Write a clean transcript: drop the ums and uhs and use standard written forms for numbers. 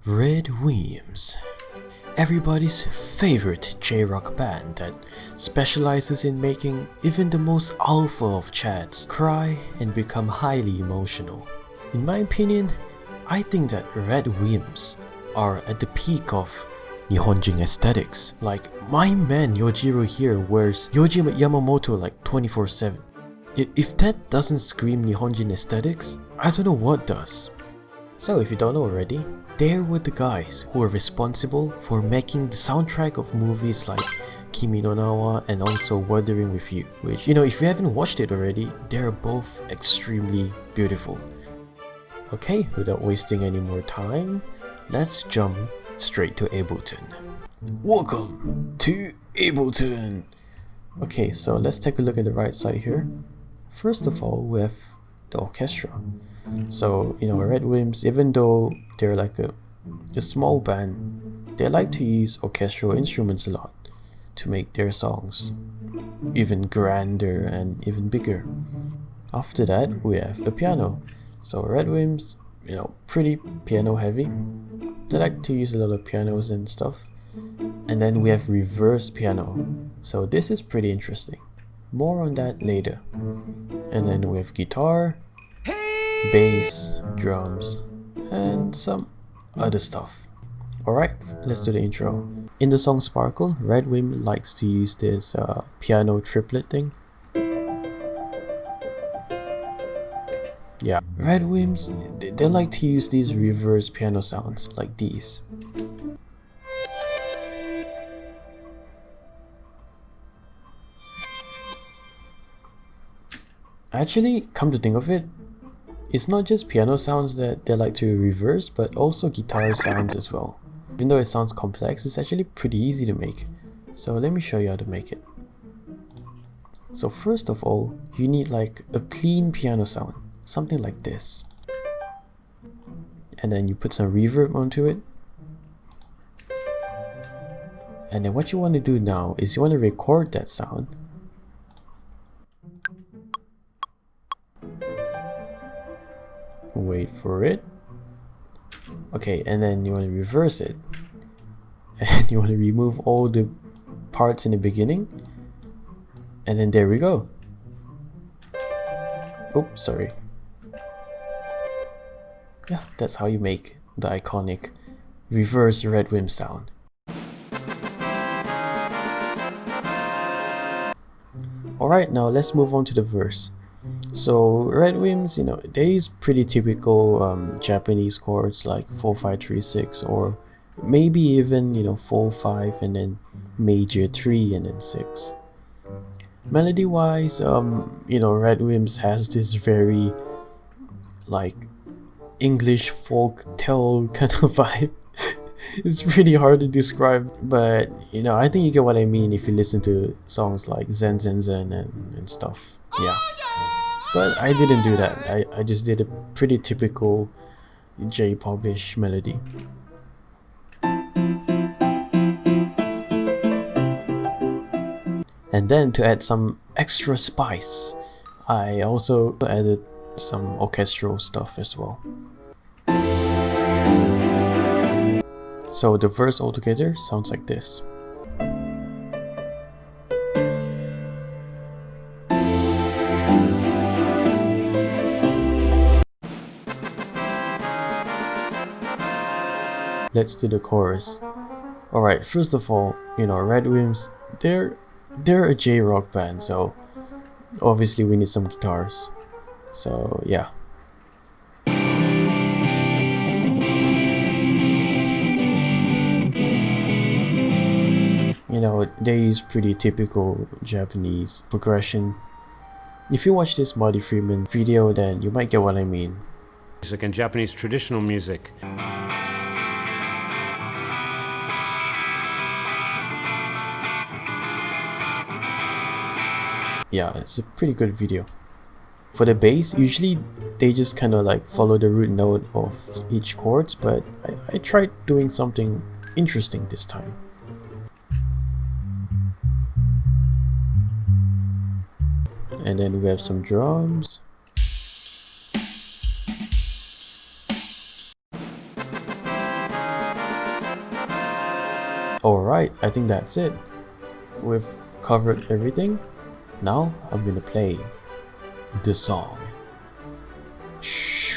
Radwimps, everybody's favorite J-rock band that specializes in making even the most alpha of chads cry and become highly emotional. In my opinion, I think that Radwimps are at the peak of Nihonjin aesthetics. Like, my man Yojiro here wears Yoji Yamamoto like 24/7. If that doesn't scream Nihonjin aesthetics, I don't know what does. So if you don't know already, they were the guys who were responsible for making the soundtrack of movies like Kimi no Na and also Wuthering With You, which, if you haven't watched it already, they're both extremely beautiful. Okay, without wasting any more time, let's jump straight to Ableton. Welcome to Ableton! Okay, so let's take a look at the right side here. First of all, we have the orchestra. So, Radwimps, even though they're like a small band, they like to use orchestral instruments a lot to make their songs even grander and even bigger. After that, we have a piano. So Radwimps, pretty piano heavy. They like to use a lot of pianos and stuff. And then we have reverse piano. So this is pretty interesting. More on that later. And then we have guitar, bass, drums, and some other stuff. Alright, let's do the intro. In the song Sparkle, Radwimp likes to use this piano triplet thing. Yeah, Radwimps, they like to use these reverse piano sounds like these. Actually, come to think of it, it's not just piano sounds that they like to reverse, but also guitar sounds as well. Even though it sounds complex, it's actually pretty easy to make. So let me show you how to make it. So first of all, you need like a clean piano sound, something like this. And then you put some reverb onto it. And then what you want to do now is you want to record that sound. Wait for it. Okay, and then you want to reverse it. And you want to remove all the parts in the beginning. And then there we go. Oops, sorry. Yeah, that's how you make the iconic reverse Radwimp sound. Alright, now let's move on to the verse. So Radwimps, they use pretty typical Japanese chords like 4-5-3-6, or maybe even 4-5 and then major 3 and then 6. Melody wise, Radwimps has this very like English folk tale kind of vibe. It's pretty hard to describe, but I think you get what I mean if you listen to songs like Zen Zen Zen and stuff. Yeah. But I didn't do that. I just did a pretty typical J-pop-ish melody. And then to add some extra spice, I also added some orchestral stuff as well. So the verse altogether sounds like this. Let's do the chorus. Alright, first of all, Radwimps, they're a J-rock band, so obviously we need some guitars. So yeah. They use pretty typical Japanese progression. If you watch this Marty Freeman video, then you might get what I mean. Music and Japanese traditional music. Yeah, it's a pretty good video. For the bass, usually they just kind of like follow the root note of each chords, but I tried doing something interesting this time. And then we have some drums. Alright, I think that's it. We've covered everything. Now I'm gonna play the song. Shh.